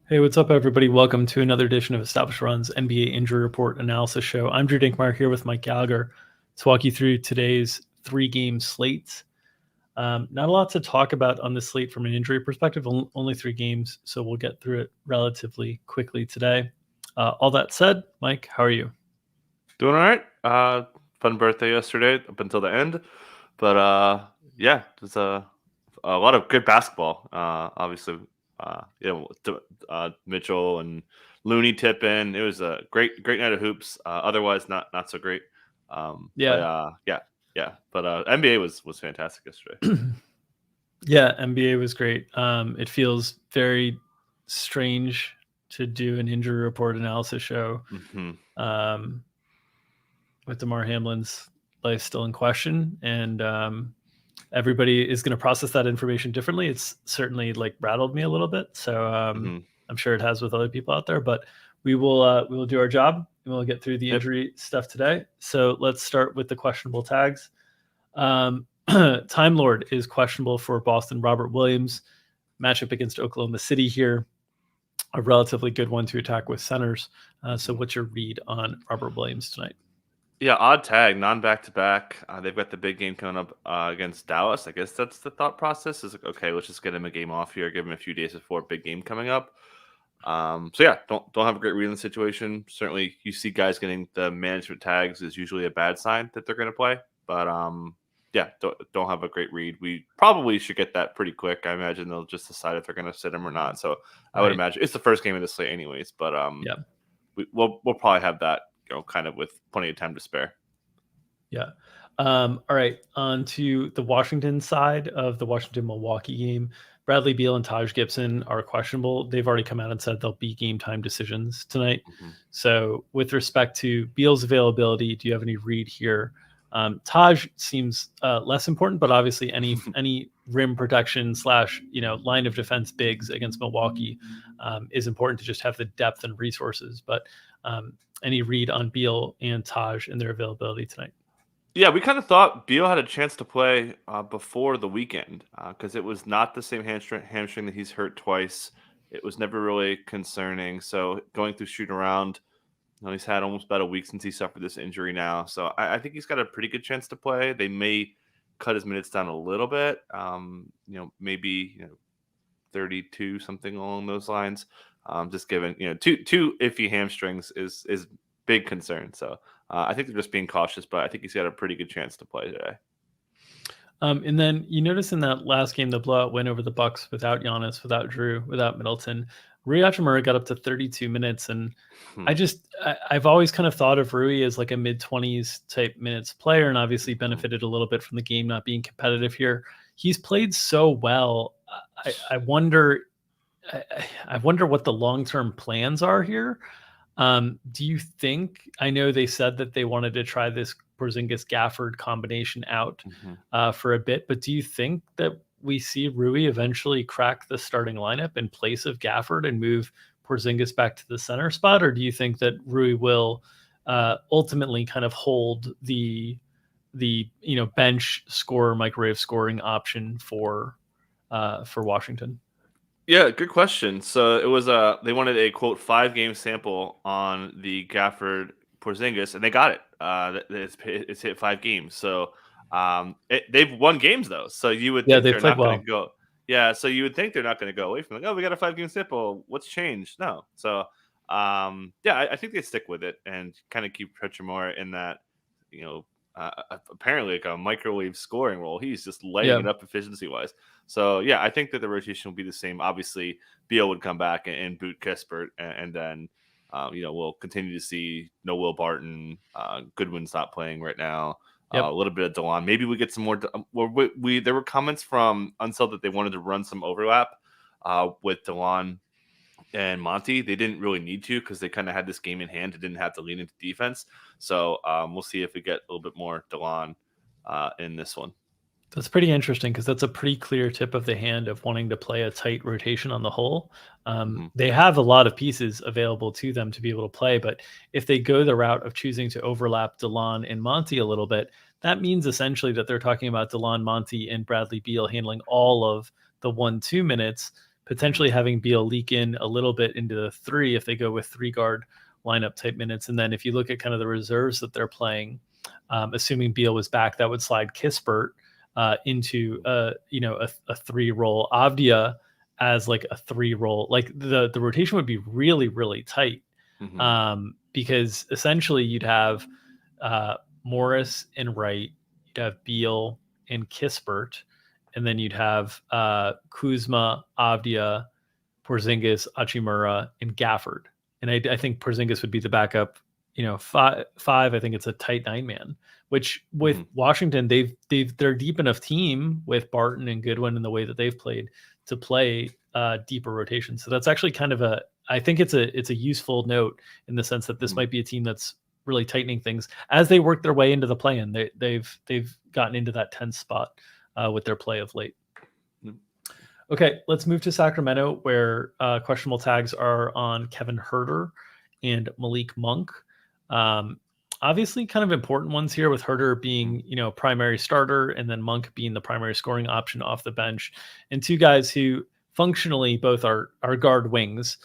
Hey, what's up, everybody? Welcome to another edition of Established Run's NBA Injury Report Analysis Show. I'm Drew Dinkmeyer here with Mike Gallagher to walk you through today's three-game slate. Not a lot to talk about on this slate from an injury perspective, only three games, so we'll get through it relatively quickly today. All that said, Mike, how are you? Doing all right. Fun birthday yesterday up until the end, but yeah, there's a lot of good basketball. Obviously, Mitchell and Looney tip in. It was a great night of hoops. Otherwise, not so great. But Yeah. But NBA was fantastic yesterday. Yeah, NBA was great. It feels very strange to do an injury report analysis show. Mm-hmm. With DeMar Hamlin's life still in question, and everybody is going to process that information differently. It's certainly rattled me a little bit, so Mm-hmm. I'm sure it has with other people out there. But we will do our job and we'll get through the Yep. injury stuff today. So let's start with the questionable tags. Time Lord is questionable for Boston. Robert Williams matchup against Oklahoma City here, a relatively good one to attack with centers. So what's your read on Robert Williams tonight? Yeah, odd tag, non back to back. They've got the big game coming up against Dallas. I guess that's the thought process. Is like, okay, let's just get him a game off here, give him a few days before big game coming up. So yeah, don't have a great read on the situation. Certainly, you see guys getting the management tags is usually a bad sign that they're going to play. But yeah, don't have a great read. We probably should get that pretty quick. I imagine they'll just decide if they're going to sit him or not. So I would imagine it's the first game of the slate, anyways. But Yeah. we'll probably have that, kind of with plenty of time to spare. Yeah. All right. On to the Washington side of the Washington-Milwaukee game. Bradley Beal and Taj Gibson are questionable. They've already come out and said they'll be game time decisions tonight. Mm-hmm. So with respect to Beal's availability, do you have any read here? Taj seems less important, but obviously any rim protection / line of defense bigs against Milwaukee is important to just have the depth and resources. But any read on Beal and Taj and their availability tonight? Yeah, we kind of thought Beal had a chance to play before the weekend because it was not the same hamstring that he's hurt twice. It was never really concerning. So going through shoot around, he's had almost about a week since he suffered this injury now. So I think he's got a pretty good chance to play. They may cut his minutes down a little bit, maybe 32, something along those lines. Just given two iffy hamstrings is big concern. So I think they're just being cautious, but I think he's got a pretty good chance to play today. And then you notice in that last game, the blowout win over the Bucks without Giannis, without Drew, without Middleton, Rui Hachimura got up to 32 minutes. And I've always kind of thought of Rui as like a mid-20s type minutes player, and obviously benefited a little bit from the game not being competitive here. He's played so well. I wonder what the long-term plans are here. Do you think, I know they said that they wanted to try this Porzingis Gafford combination out for a bit, but do you think that we see Rui eventually crack the starting lineup in place of Gafford and move Porzingis back to the center spot? Or do you think that Rui will ultimately kind of hold the bench scorer, microwave scoring option for Washington? Yeah, good question. So it was they wanted a quote 5-game sample on the Gafford Porzingis, and they got it. It's hit 5 games. So they've won games though. So you would think they're not going to go. Yeah, so you would think they're not going to go away from we got a 5-game sample. What's changed? No. So I think they stick with it and kind of keep more in that apparently like a microwave scoring role. He's just lighting it up efficiency wise. So yeah, I think that the rotation will be the same. Obviously, Beal would come back and boot Kispert, and then we'll continue to see no Will Barton. Goodwin's not playing right now. A little bit of DeLon. Maybe we get some more. There were comments from Unseld that they wanted to run some overlap with DeLon and Monty. They didn't really need to because they kind of had this game in hand. They didn't have to lean into defense. So we'll see if we get a little bit more DeLon in this one. That's pretty interesting because that's a pretty clear tip of the hand of wanting to play a tight rotation on the whole. They have a lot of pieces available to them to be able to play, but if they go the route of choosing to overlap DeLon and Monty a little bit, that means essentially that they're talking about DeLon, Monty, and Bradley Beal handling all of the 1-2 minutes, potentially having Beal leak in a little bit into the 3 if they go with 3 guard lineup type minutes. And then if you look at kind of the reserves that they're playing, assuming Beal was back, that would slide Kispert into a 3 role. Avdia as like a 3 role. Like the rotation would be really, really tight. Because essentially you'd have Morris and Wright, you'd have Beal and Kispert, and then you'd have Kuzma, Avdia, Porzingis, Hachimura, and Gafford. And I think Porzingis would be the backup. Five. I think it's a tight 9-man. Which with Washington, they're deep enough team with Barton and Goodwin and the way that they've played to play deeper rotation. So that's actually kind of I think it's a useful note in the sense that this might be a team that's really tightening things as they work their way into the play-in. They've gotten into that 10th spot with their play of late. Okay, let's move to Sacramento, where questionable tags are on Kevin Huerter and Malik Monk. Obviously, kind of important ones here, with Huerter being primary starter and then Monk being the primary scoring option off the bench, and 2 guys who functionally both are guard wings,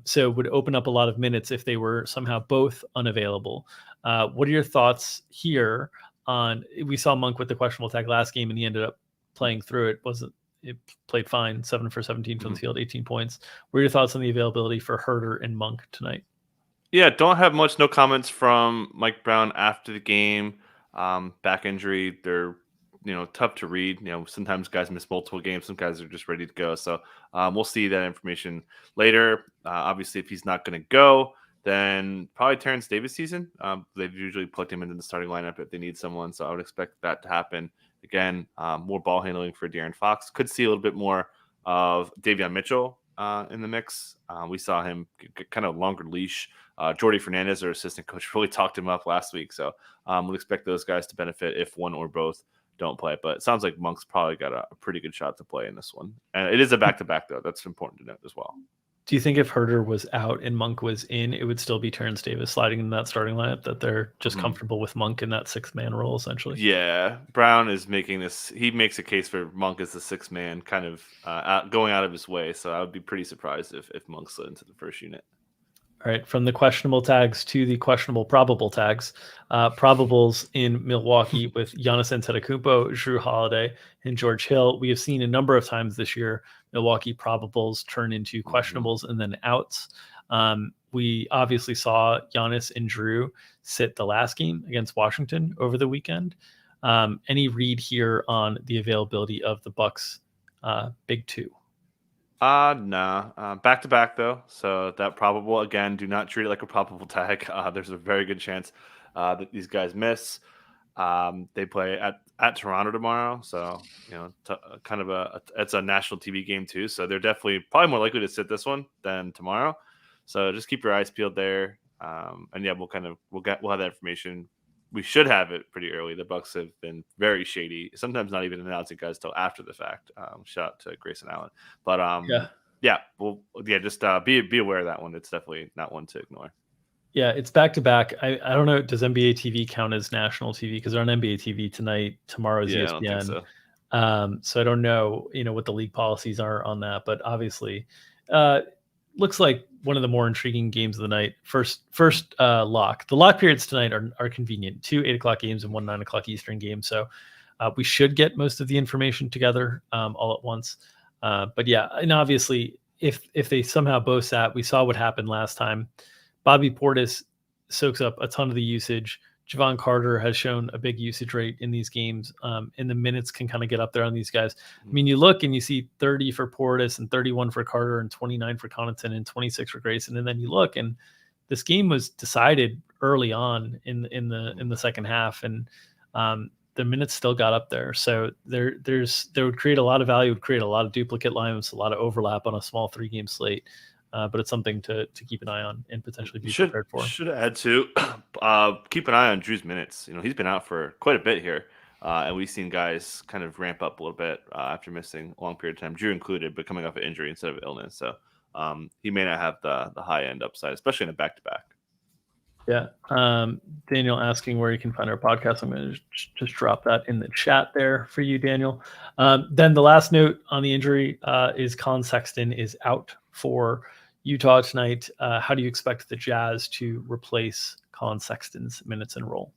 so would open up a lot of minutes if they were somehow both unavailable. What are your thoughts here on? We saw Monk with the questionable tag last game, and he ended up playing through it. It played fine, 7 for 17 from the field, 18 points. What are your thoughts on the availability for Huerter and Monk tonight? Yeah, don't have much. No comments from Mike Brown after the game. Back injury, they're tough to read. Sometimes guys miss multiple games. Some guys are just ready to go. So we'll see that information later. Obviously, if he's not going to go, then probably Terrence Davis season. They've usually put him into the starting lineup if they need someone. So I would expect that to happen. Again, more ball handling for De'Aaron Fox. Could see a little bit more of Davion Mitchell in the mix. We saw him get kind of longer leash. Jordy Fernandez, our assistant coach, really talked him up last week. So we'll expect those guys to benefit if one or both don't play. But it sounds like Monk's probably got a pretty good shot to play in this one. And it is a back-to-back, though. That's important to note as well. Do you think if Huerter was out and Monk was in, it would still be Terrence Davis sliding in that starting lineup, that they're just comfortable with Monk in that 6-man role, essentially? Yeah. Brown is making this. He makes a case for Monk as the 6-man, kind of going out of his way. So I would be pretty surprised if Monk slid into the first unit. All right, from the questionable tags to the questionable probable tags. Probables in Milwaukee with Giannis Antetokounmpo, Jrue Holiday, and George Hill. We have seen a number of times this year Milwaukee probables turn into questionables and then outs. We obviously saw Giannis and Jrue sit the last game against Washington over the weekend. Any read here on the availability of the Bucks big 2? Nah. Back to back though. So that probable, again, do not treat it like a probable tag. There's a very good chance that these guys miss. They play at Toronto tomorrow, so kind of it's a national TV game too. So they're definitely probably more likely to sit this one than tomorrow. So just keep your eyes peeled there. And yeah, we'll have that information. We should have it pretty early. The Bucks have been very shady, sometimes not even announcing guys till after the fact. Shout out to Grayson Allen. But just be aware of that one. It's definitely not one to ignore. Yeah, it's back to back. I don't know. Does NBA TV count as national TV? Because they're on NBA TV tonight. Tomorrow's ESPN. I don't think so. So I don't know, what the league policies are on that. But obviously, looks like one of the more intriguing games of the night. First lock. The lock periods tonight are convenient. 2 8:00 games and 1 9:00 Eastern game. So we should get most of the information together all at once. But yeah, and obviously, if they somehow both sat, we saw what happened last time. Bobby Portis soaks up a ton of the usage. Javon Carter has shown a big usage rate in these games, and the minutes can kind of get up there on these guys. I mean, you look and you see 30 for Portis and 31 for Carter and 29 for Connaughton and 26 for Grayson, and then you look and this game was decided early on in the second half, and the minutes still got up there. So there would create a lot of value, would create a lot of duplicate lineups, a lot of overlap on a small 3-game slate. But it's something to keep an eye on and potentially be prepared for. Should add to keep an eye on Drew's minutes. He's been out for quite a bit here, and we've seen guys kind of ramp up a little bit after missing a long period of time, Drew included, but coming off an injury instead of illness. So he may not have the high end upside, especially in a back-to-back. Yeah. Daniel asking where you can find our podcast. I'm going to just drop that in the chat there for you, Daniel. Then the last note on the injury is Colin Sexton is out for Utah tonight. How do you expect the Jazz to replace Colin Sexton's minutes and role?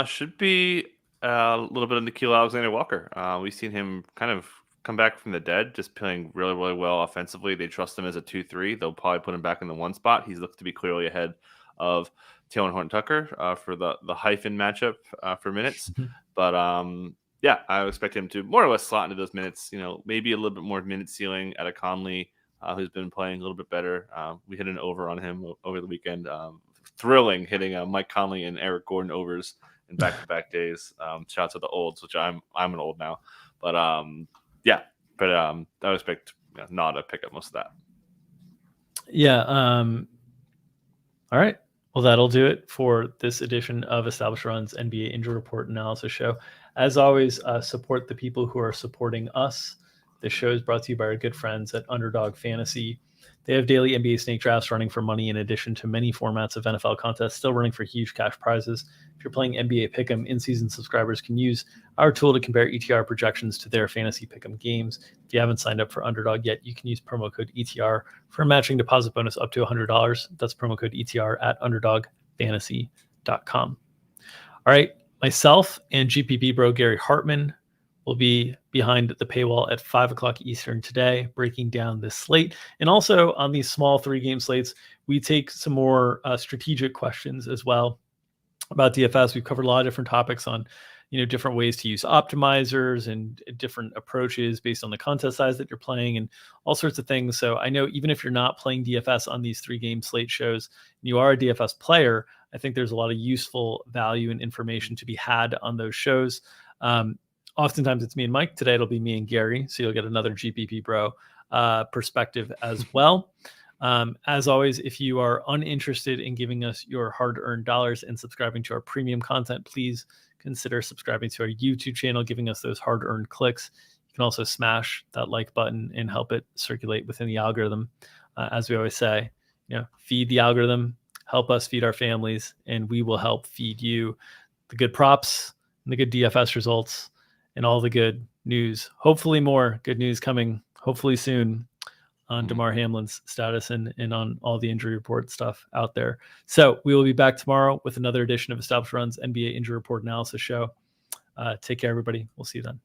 Should be a little bit of Nikhil Alexander-Walker. We've seen him kind of come back from the dead, just playing really, really well offensively. They trust him as a 2-3. They'll probably put him back in the one spot. He's looked to be clearly ahead of Taylor Horton-Tucker for the hyphen matchup for minutes. But yeah, I expect him to more or less slot into those minutes. Maybe a little bit more minute ceiling at a Conley, who's been playing a little bit better. We hit an over on him over the weekend. Thrilling hitting Mike Conley and Eric Gordon overs in back-to-back days. Shout out to the olds, which I'm an old now. But yeah, but I would expect not to pick up most of that. Yeah. All right. Well, that'll do it for this edition of Established Run's NBA Injury Report Analysis Show. As always, support the people who are supporting us. This show is brought to you by our good friends at Underdog Fantasy. They have daily NBA snake drafts running for money in addition to many formats of NFL contests, still running for huge cash prizes. If you're playing NBA Pick'em, in-season subscribers can use our tool to compare ETR projections to their fantasy Pick'em games. If you haven't signed up for Underdog yet, you can use promo code ETR for a matching deposit bonus up to $100. That's promo code ETR at underdogfantasy.com. All right, myself and GPP bro Gary Hartman will be behind the paywall at 5 o'clock Eastern today, breaking down this slate. And also on these small 3-game slates, we take some more strategic questions as well about DFS. We've covered a lot of different topics on, different ways to use optimizers and different approaches based on the contest size that you're playing and all sorts of things. So I know even if you're not playing DFS on these 3-game slate shows, and you are a DFS player, I think there's a lot of useful value and information to be had on those shows. Oftentimes it's me and Mike. Today it'll be me and Gary. So you'll get another GPP bro perspective as well. As always, if you are uninterested in giving us your hard-earned dollars and subscribing to our premium content, please consider subscribing to our YouTube channel, giving us those hard-earned clicks. You can also smash that like button and help it circulate within the algorithm. As we always say, feed the algorithm, help us feed our families, and we will help feed you the good props and the good DFS results and all the good news. Hopefully more good news coming hopefully soon on DeMar Hamlin's status and on all the injury report stuff out there. So we will be back tomorrow with another edition of Established Run's NBA Injury Report Analysis Show. Take care, everybody. We'll see you then.